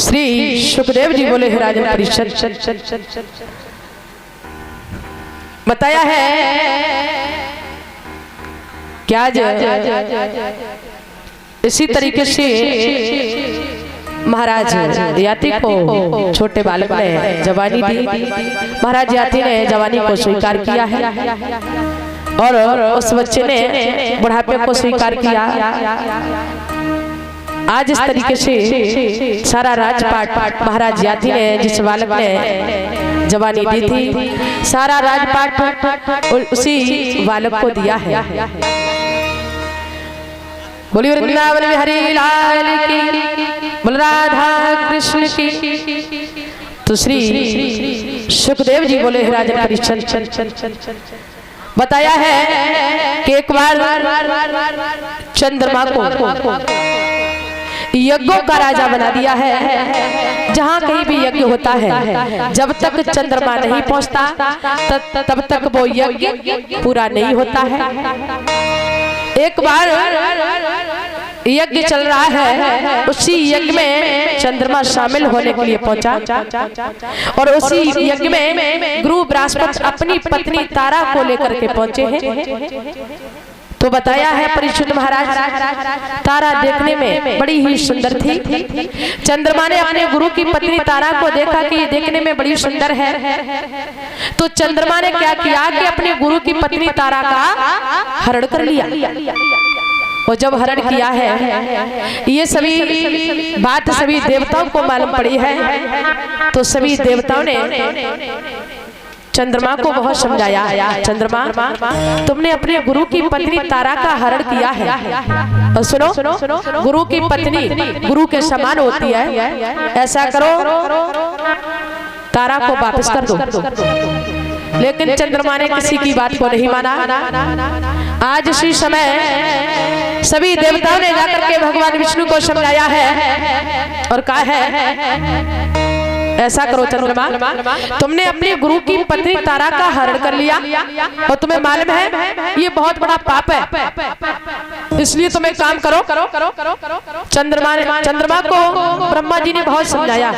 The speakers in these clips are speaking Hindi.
श्री सुखदेव जी बोले राजन परिषद बताया है क्या इसी तरीके से महाराज याति को छोटे बालक ने जवानी दी। महाराज याति ने जवानी को स्वीकार किया है और उस बच्चे ने बुढ़ापे को स्वीकार किया। आज इस तरीके से सारा राजपाट महाराज याति ने जिस बालक ने जवानी दी थी सारा राजपाट उसी बालक को दिया है। बोलिए वृंदावन बिहारी लाल की, बोल राधा कृष्ण की। तो श्री सुखदेव जी बोले राजन परिषद बताया है कि एक बार चंद्रमा को यज्ञों का राजा बना दिया है। जहाँ कहीं भी यज्ञ होता है जब तक चंद्रमा नहीं पहुँचता तब तक वो यज्ञ पूरा नहीं होता है। एक बार यज्ञ चल रहा है, उसी यज्ञ में चंद्रमा शामिल होने के लिए पहुंचा और उसी यज्ञ में गुरु बृहस्पति अपनी पत्नी तारा को लेकर के पहुंचे हैं। तो बताया है परीक्षित महाराज तारा देखने में बड़ी ही सुंदर थी। चंद्रमा ने अपने गुरु की पत्नी तारा को देखा कि देखने में बड़ी सुंदर है, तो चंद्रमा ने क्या किया कि अपने गुरु की पत्नी तारा का हरण कर लिया। और जब हरण किया है ये सभी बात सभी देवताओं को मालूम पड़ी है, तो सभी देवताओं ने चंद्रमा को बहुत समझाया। चंद्रमा तुमने अपने गुरु की पत्नी तारा का हरण किया है और सुनो गुरु की पत्नी गुरु के समान होती है, ऐसा करो तारा को वापस कर दो। लेकिन चंद्रमा ने किसी की बात को नहीं माना। आज इसी समय सभी देवताओं ने जाकर के भगवान विष्णु को समझाया है और कहा है ऐसा करो चंद्रमा तुमने अपने गुरु की पत्नी तारा का हरण कर लिया और तुम्हें मालूम है ये बहुत बड़ा पाप है, इसलिए तुम एक काम करो। चंद्रमा को ब्रह्मा जी ने बहुत समझाया।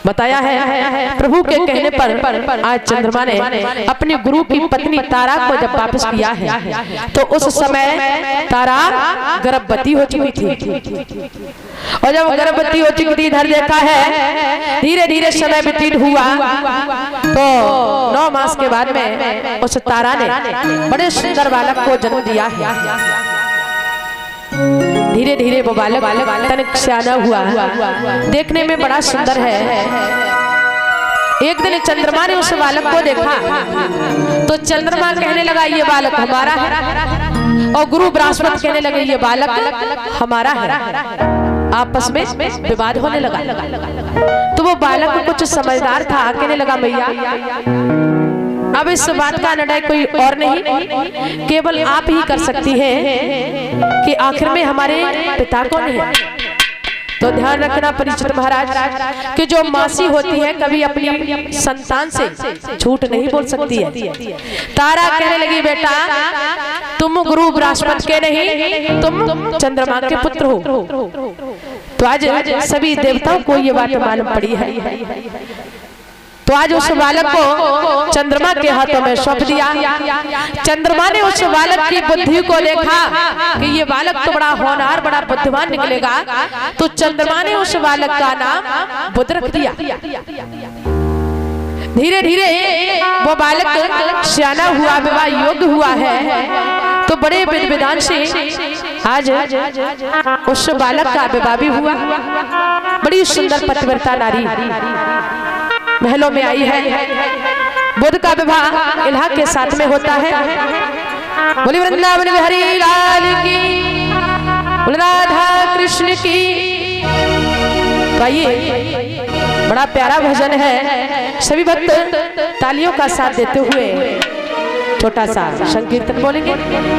बताया है प्रभु के कहने पर आज चंद्रमा ने अपने गुरु की पत्नी तारा को जब वापस किया है तो उस समय तारा गर्भवती हो चुकी थी। और जब गर्भवती हो चुकी थी इधर देखा है धीरे धीरे समय व्यतीत हुआ, तो 9 मास के बाद में उस तारा ने बड़े सुंदर बालक को जन्म दिया है। धीरे धीरे वो बालक तनिक सियाना हुआ, देखने में बड़ा सुंदर है। एक दिन चंद्रमा ने उस बालक को देखा तो चंद्रमा कहने लगा ये बालक हमारा है और गुरु बृहस्पति कहने लगे ये बालक हमारा है। आपस में विवाद होने लगा। तो वो बालक कुछ समझदार था, कहने लगा भैया अब इस बात का निर्णय कोई और नहीं केवल आप ही कर सकती हैं कि आखिर में हमारे पिता कौन है। तो ध्यान रखना परीक्षित महाराज कि जो मासी होती है कभी अपनी संतान से झूठ नहीं बोल सकती है। तारा कहने लगी बेटा तुम गुरु बृहस्पति के नहीं तुम चंद्रमा के पुत्र हो। तो आज सभी देवताओं को ये बात मालूम पड़ी है। तो आज उस बालक को चंद्रमा के हाथों में सौंप दिया। चंद्रमा ने उस बालक की बुद्धि को देखा कि ये बालक तो बड़ा होनहार बड़ा बुद्धिमान निकलेगा, तो चंद्रमा ने उस बालक का नाम बुध रख दिया। धीरे धीरे वो बालक सियाना हुआ, विवाह योग्य हुआ है, तो बड़े विधि विधान से आज उस बालक का विवाह भी हुआ। बड़ी सुंदर पतिव्रता नारी महलों में आई है। बुध का विवाह इल्हा के साथ में होता है। बोली वृंदावन बिहारी लाल की, बोल राधा कृष्ण की। तो आइए बड़ा प्यारा भजन है, सभी भक्त तालियों का साथ देते हुए छोटा सा संकीर्तन बोलेंगे।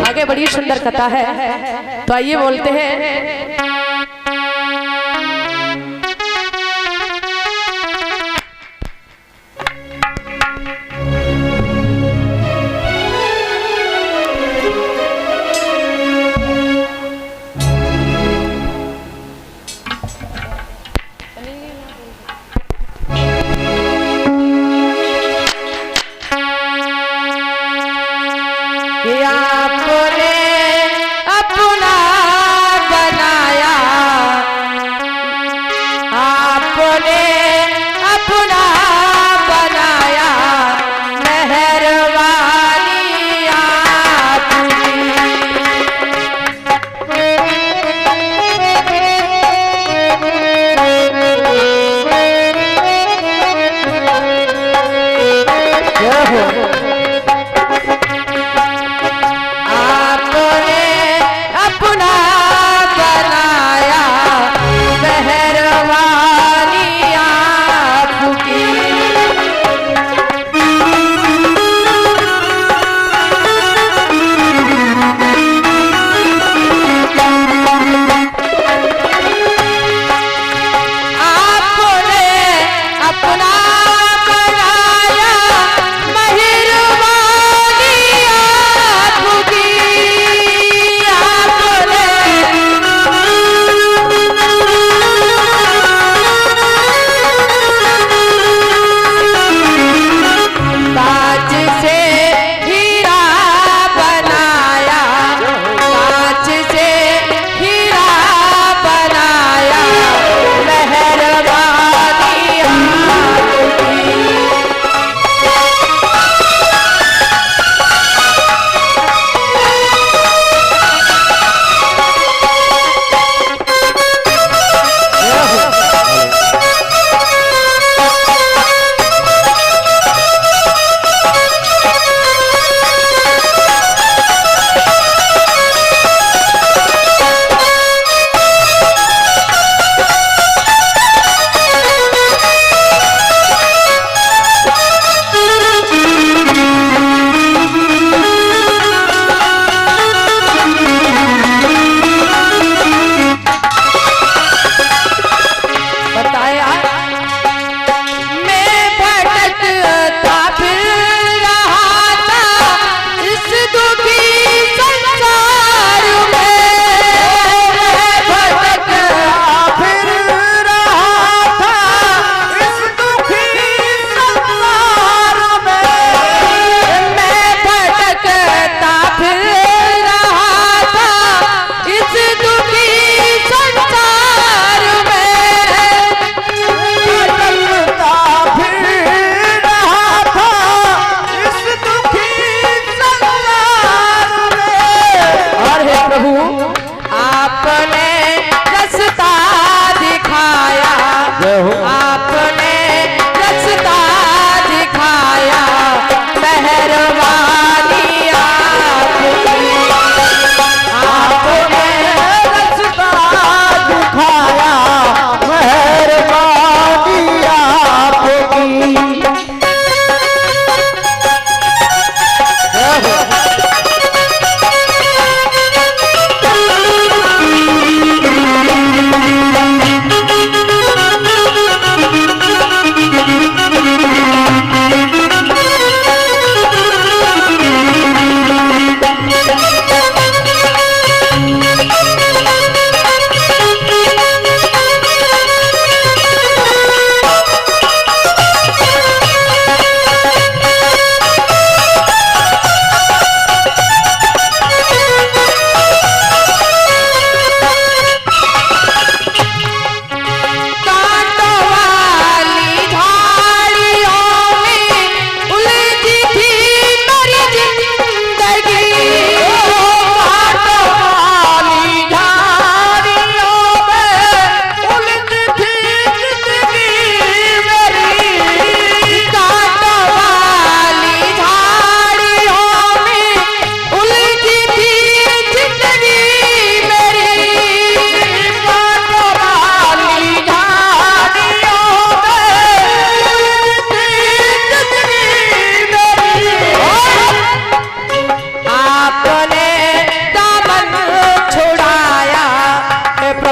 आगे बड़ी सुंदर कथा है, तो आइए बोलते हैं।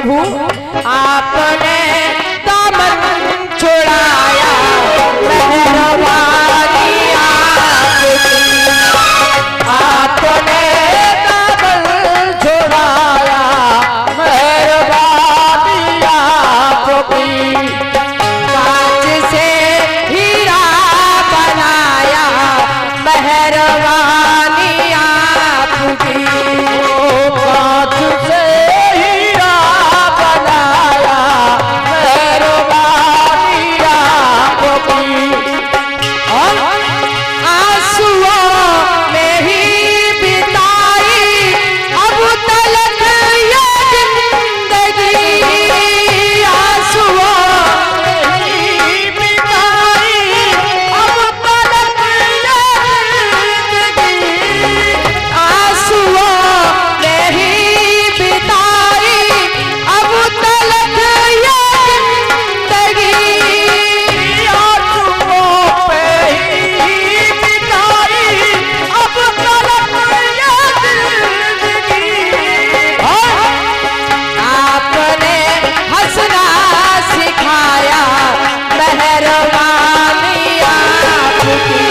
प्रभु आपने दामन छुड़ाया, मेहरबानी आपकी। आपने दामन छुड़ाया, मेहरबानी आपकी। कांच से हीरा बनाया, मेहरबानी आपकी। कांच से हीरा बनाया, मेहरबानी आपकी। और आंसुओं में ही बिताई अब तलक ये जिंदगी। आंसुओं में ही बिताई अब तलक ये जिंदगी। आंसुओं में ही बिताई अब तलक ये जिंदगी। आंसुओं पे ही बिताई अब तलक ये जिंदगी। आपने हंसना सिखाया, मेहरबानी आपकी।